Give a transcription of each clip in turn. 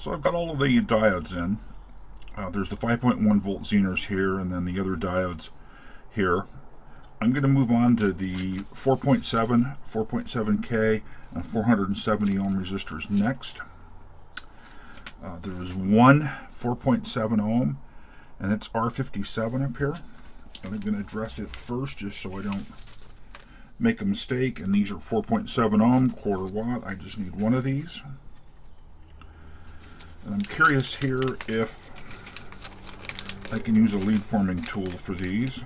So I've got all of the diodes in. There's the 5.1 volt Zeners here, and then the other diodes here. I'm going to move on to the 4.7, 4.7K, and 470 ohm resistors next. There is one 4.7 ohm, and it's R57 up here. And I'm going to address it first just so I don't make a mistake. And these are 4.7 ohm, quarter watt. I just need one of these. And I'm curious here if I can use a lead forming tool for these.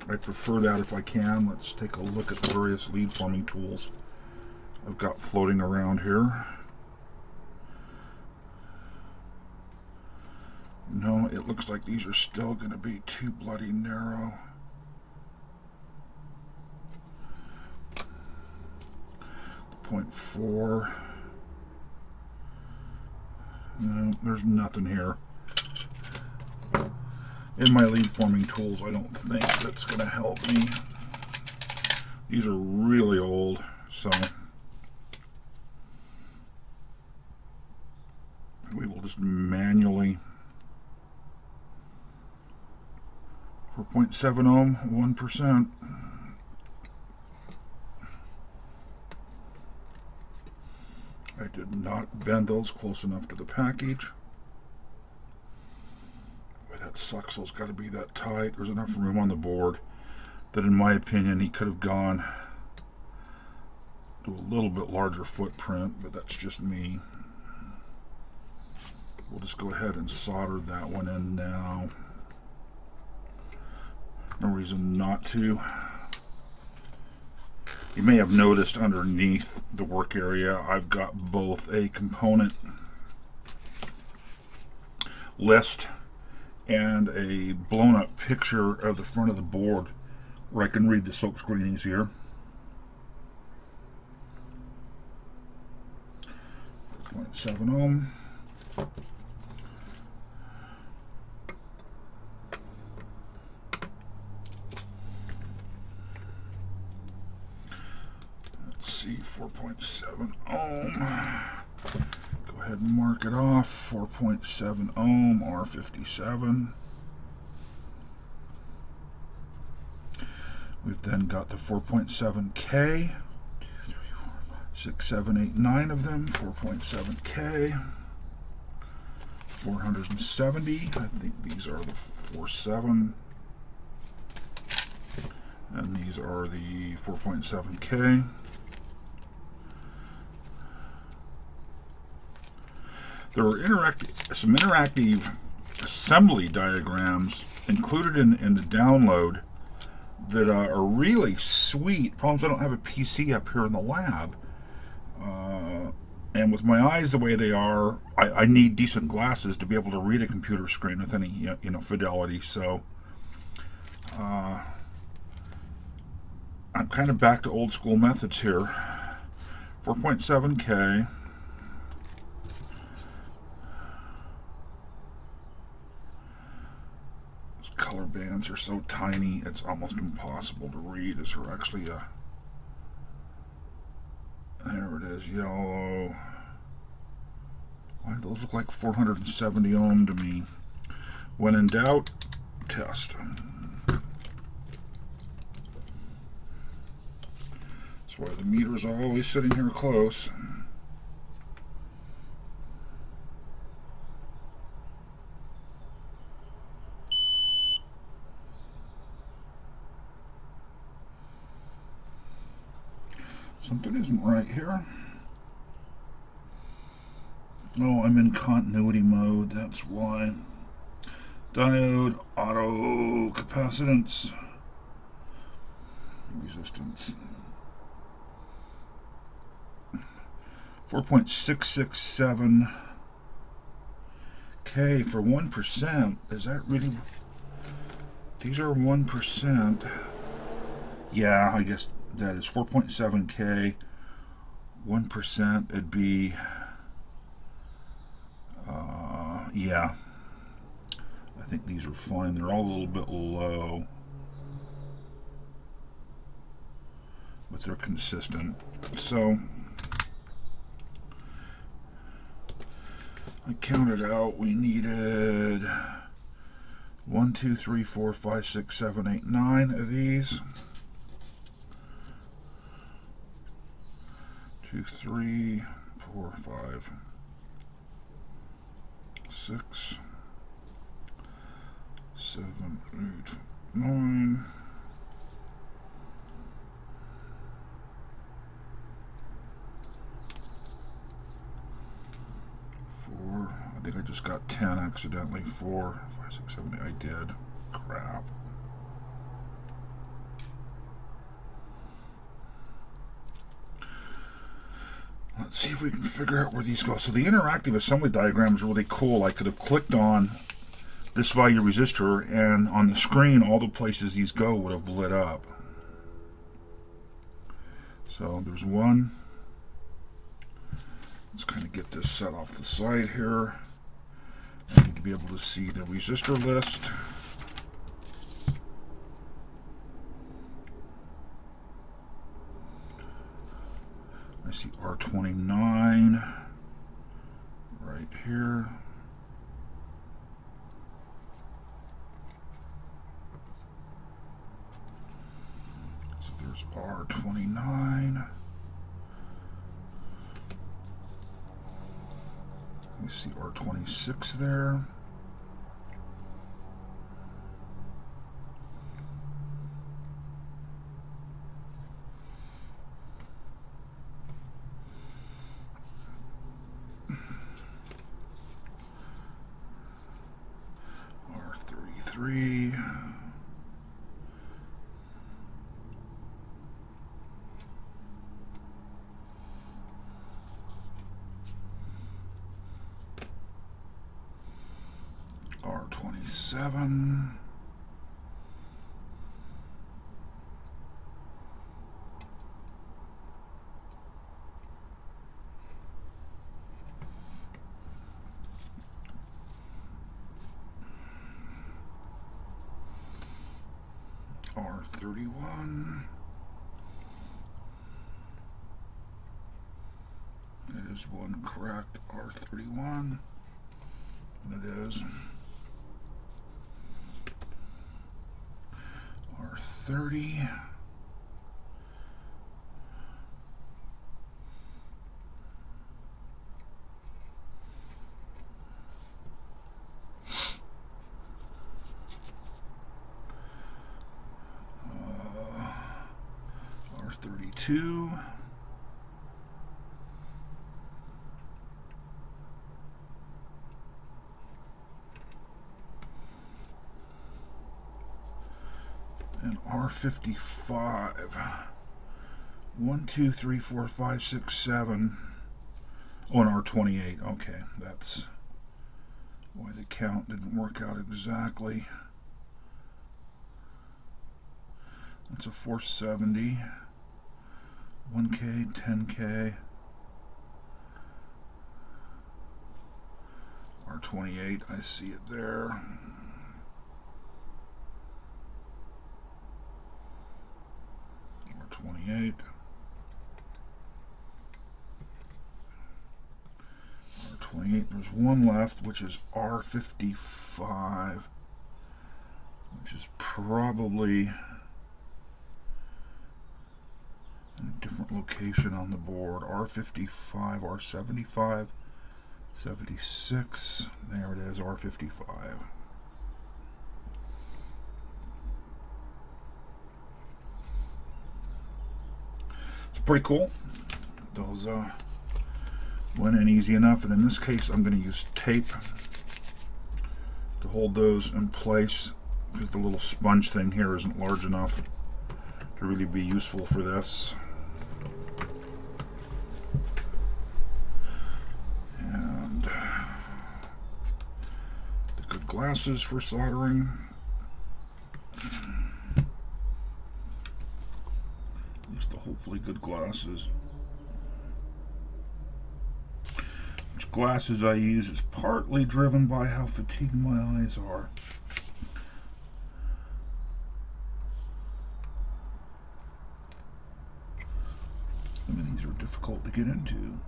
I prefer that if I can. Let's take a look at the various lead forming tools I've got floating around here. No, it looks like these are still going to be too bloody narrow. .4. No, there's nothing here. In my lead forming tools, I don't think that's going to help me. These are really old, so we will just manually 4.7 ohm, 1%. I did not bend those close enough to the package. Boy, that Suxel's got to be that tight. There's enough room on the board that, in my opinion, he could have gone to a little bit larger footprint, but that's just me. We'll just go ahead and solder that one in now. No reason not to. You may have noticed underneath the work area I've got both a component list and a blown up picture of the front of the board where I can read the silk screen easier. 0.7 ohm. See, 4.7 ohm. Go ahead and mark it off. 4.7 ohm, R57. We've then got the 4.7K. 6, 7, 8, 9 of them. 4.7K. 470. I think these are the 4.7. And these are the 4.7K. There are some interactive assembly diagrams included in the download that are really sweet. Problems I don't have a PC up here in the lab. And with my eyes the way they are, I need decent glasses to be able to read a computer screen with any fidelity. So I'm kind of back to old school methods here. 4.7K. Color bands are so tiny it's almost impossible to read. Is there actually a... There it is, yellow. Why do those look like 470 ohm to me? When in doubt, test. That's why the meters are always sitting here close. Something isn't right here. Oh, I'm in continuity mode, that's why. Diode, auto, capacitance, resistance. 4.667 K for 1%. Is that really? These are 1%. Yeah, I guess that is 4.7K. 1%, it'd be, yeah. I think these are fine. They're all a little bit low, but they're consistent. So I counted out we needed 1, 2, 3, 4, 5, 6, 7, 8, 9 of these. 2, 3, 4, 5, 6, 7, 8, 9. 4. I think I just got 10 accidentally. 4, 5, 6, 7, 8. I did. Crap. Let's see if we can figure out where these go. So the interactive assembly diagram is really cool. I could have clicked on this value resistor, and on the screen, all the places these go would have lit up. So there's one. Let's kind of get this set off the side here. I need to be able to see the resistor list. I see R29 right here. So there's R29. We see R26 there. R33. R27. R31. It is one correct. R31. And it is. R30. R32. And R55. 1, 2, 3, 4, 5, 6, 7. Oh, and R28. Okay, that's why the count didn't work out exactly. That's a 470. 1K, 10K. R28, I see it there. R28. R28, there's one left, which is R55, which is probably in a different location on the board. R55, R75, 76, there it is, R55. It's pretty cool. Those went in easy enough, and in this case I'm going to use tape to hold those in place because the little sponge thing here isn't large enough to really be useful for this. And the good glasses for soldering. At least the hopefully good glasses. Which glasses I use is partly driven by how fatigued my eyes are. Some of these are difficult to get into.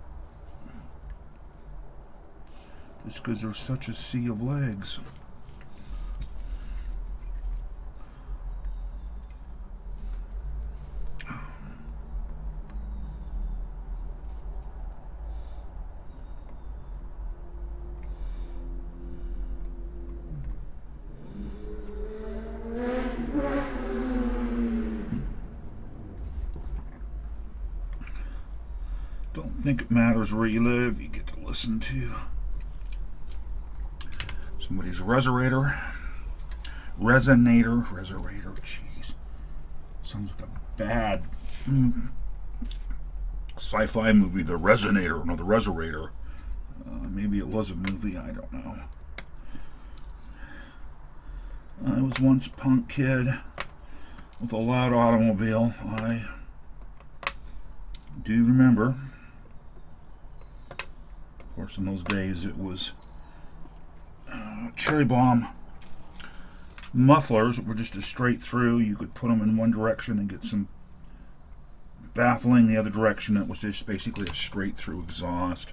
just because there's such a sea of legs. Don't think it matters where you live. You get to listen to somebody's resonator. Jeez, sounds like a bad sci-fi movie. The Resonator, no, the Resonator. Maybe it was a movie. I don't know. I was once a punk kid with a loud automobile. I do remember. Of course, in those days it was cherry bomb mufflers that were just a straight through. You could put them in one direction and get some baffling the other direction. It was just basically a straight through exhaust.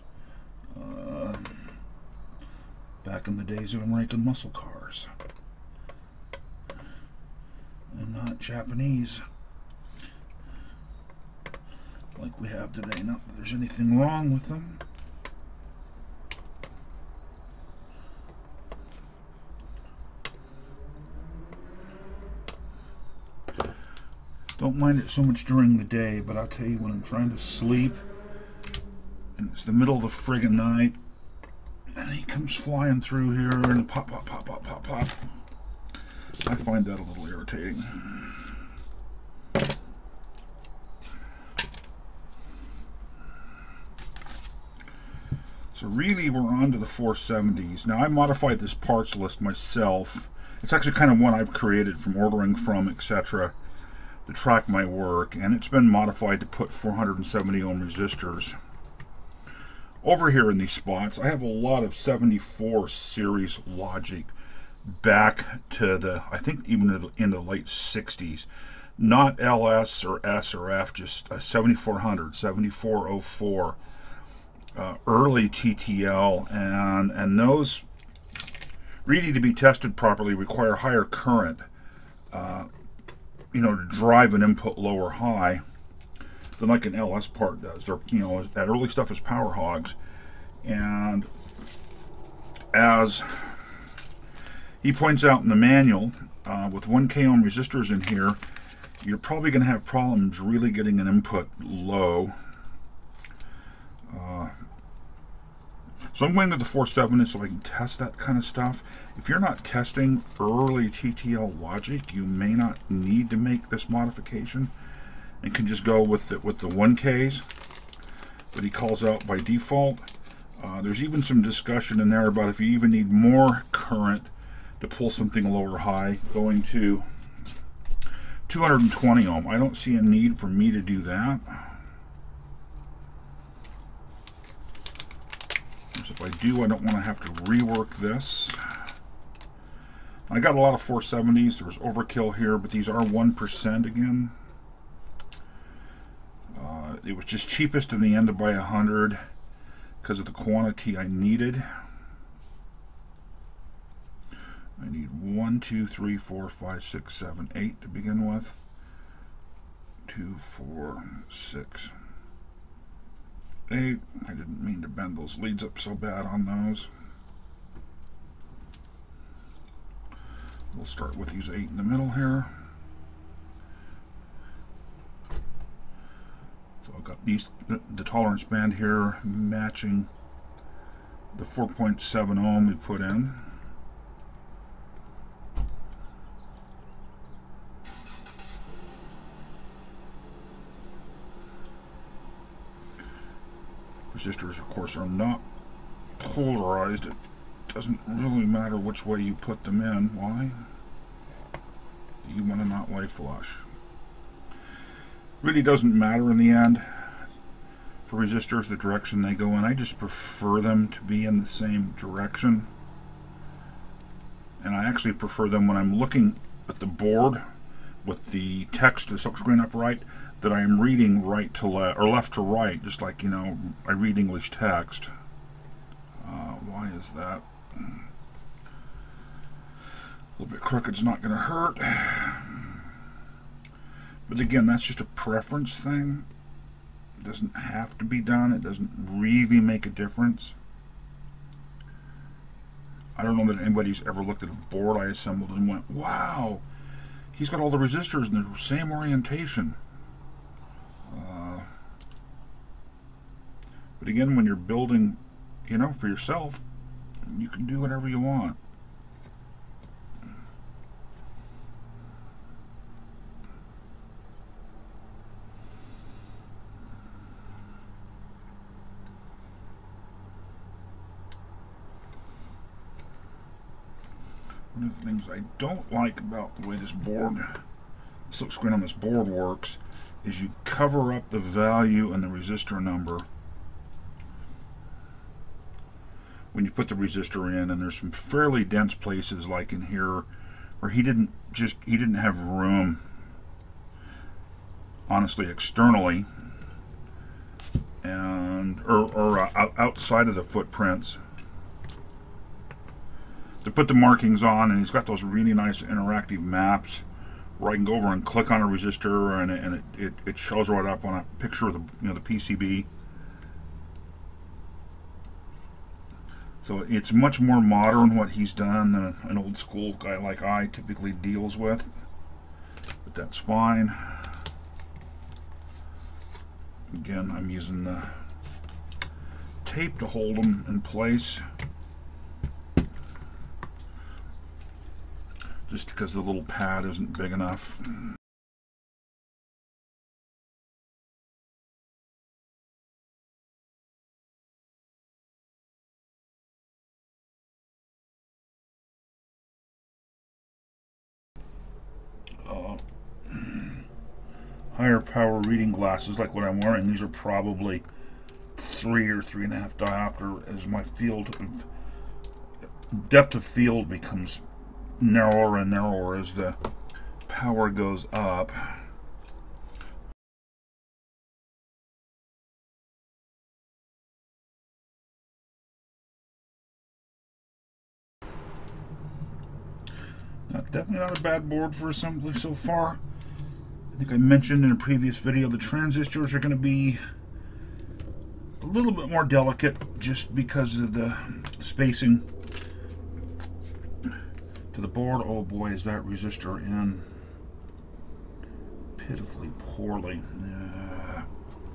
Back in the days of American muscle cars. And not Japanese. Like we have today. Not that there's anything wrong with them. Don't mind it so much during the day, but I'll tell you, when I'm trying to sleep and it's the middle of the friggin' night and he comes flying through here and pop, pop, pop, pop, pop, pop, I find that a little irritating. So really we're on to the 470s. Now I modified this parts list myself. It's actually kind of one I've created from ordering from, etc. to track my work, and it's been modified to put 470 ohm resistors over here in these spots. I have a lot of 74 series logic back to the, I think even in the late 60s, not LS or S or F, just 7400, 7404, early TTL, and those really, to be tested properly, require higher current, you know, to drive an input low or high than like an LS part does. They're, you know, that early stuff is power hogs, and as he points out in the manual, with 1K ohm resistors in here, you're probably going to have problems really getting an input low. So I'm going to the 470 so I can test that kind of stuff. If you're not testing early TTL logic, you may not need to make this modification and can just go with the 1Ks that he calls out by default. There's even some discussion in there about if you even need more current to pull something low or high, going to 220 ohm. I don't see a need for me to do that. So if I do, I don't want to have to rework this. I got a lot of 470s. There's overkill here, but these are 1% again. It was just cheapest in the end to buy 100 because of the quantity I needed. I need 1, 2, 3, 4, 5, 6, 7, 8 to begin with. 2, 4, 6, 8. I didn't mean to bend those leads up so bad on those. We'll start with these 8 in the middle here. So I've got these, the tolerance band here matching the 4.7 ohm we put in. Resistors, of course, are not polarized. It doesn't really matter which way you put them in. Why? You want to not lay flush. Really doesn't matter in the end for resistors the direction they go in. I just prefer them to be in the same direction. And I actually prefer them when I'm looking at the board with the text, the silk screen upright, that I am reading right to left or left to right, just like, you know, I read English text. Why is that? A little bit crooked's not going to hurt. But again, that's just a preference thing. It doesn't have to be done. It doesn't really make a difference. I don't know that anybody's ever looked at a board I assembled and went, wow, he's got all the resistors in the same orientation. But again, when you're building, you know, for yourself, you can do whatever you want. One of the things I don't like about the way this silk screen on this board works is you cover up the value and the resistor number when you put the resistor in, and there's some fairly dense places like in here where he didn't have room, honestly, externally and or outside of the footprints to put the markings on. And he's got those really nice interactive maps where I can go over and click on a resistor and it shows right up on a picture of the, you know, the PCB. So it's much more modern what he's done than an old school guy like I typically deals with, but that's fine. Again, I'm using the tape to hold them in place, just because the little pad isn't big enough. Higher power reading glasses like what I'm wearing, these are probably 3 or 3.5 diopter. As my depth of field becomes narrower and narrower as the power goes up. Definitely not a bad board for assembly so far. I think I mentioned in a previous video the transistors are going to be a little bit more delicate just because of the spacing to the board. Oh boy, is that resistor in pitifully poorly.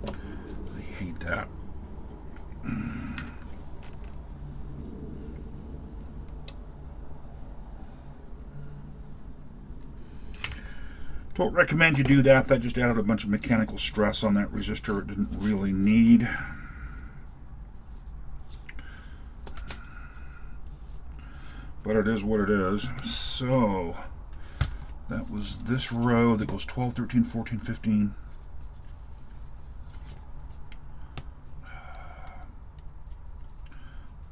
I hate that. Don't recommend you do that. That just added a bunch of mechanical stress on that resistor it didn't really need. But it is what it is. So that was this row that goes 12, 13, 14, 15.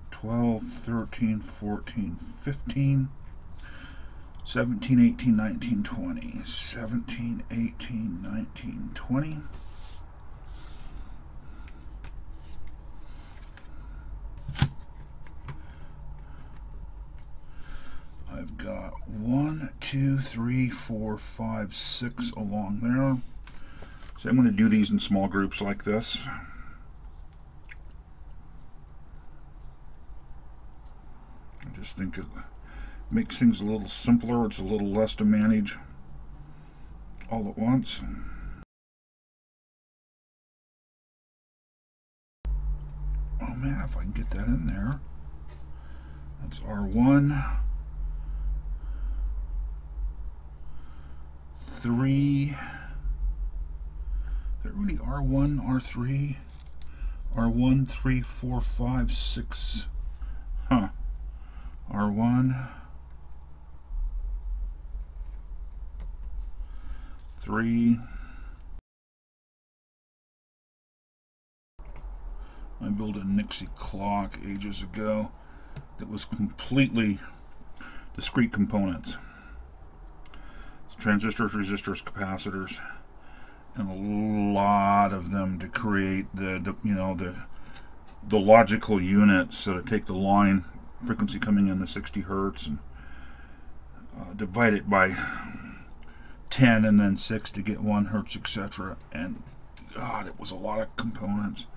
12, 13, 14, 15. 17, 18, 19, 20. 17, 18, 19, 20. I've got 1, 2, 3, 4, 5, 6 along there. So I'm going to do these in small groups like this. I just think it makes things a little simpler. It's a little less to manage all at once. Oh man, if I can get that in there. That's R1, 3. Is that really R1, R3? R1, 3, 4, 5, 6. Huh. R1, 3. I built a Nixie clock ages ago that was completely discrete components. It's transistors, resistors, capacitors, and a lot of them to create the the logical units, so to take the line frequency coming in the 60 hertz and divide it by 10 and then 6 to get 1 hertz, etc. And God, it was a lot of components.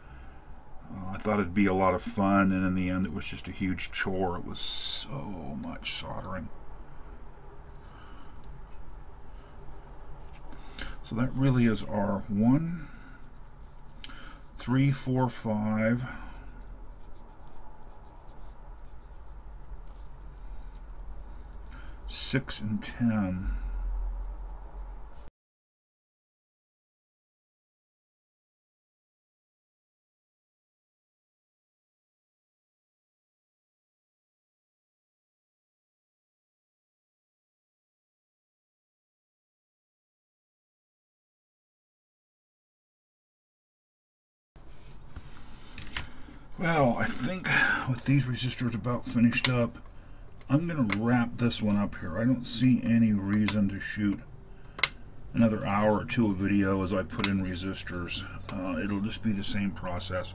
I thought it'd be a lot of fun, and in the end it was just a huge chore. It was so much soldering. So that really is our 1, 3, 4, 5, 6, and 10. Well, I think with these resistors about finished up, I'm going to wrap this one up here. I don't see any reason to shoot another hour or two of video as I put in resistors. It'll just be the same process.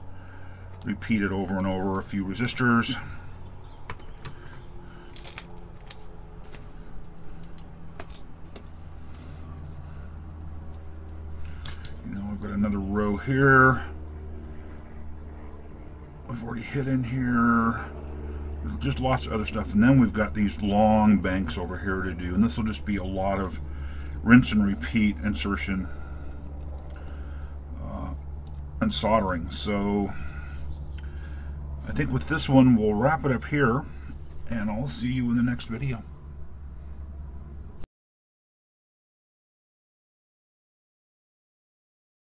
Repeat it over and over. A few resistors. You know, I've got another row here. We've already hit in here. Just lots of other stuff. And then we've got these long banks over here to do. And this will just be a lot of rinse and repeat insertion and soldering. So I think with this one we'll wrap it up here, and I'll see you in the next video.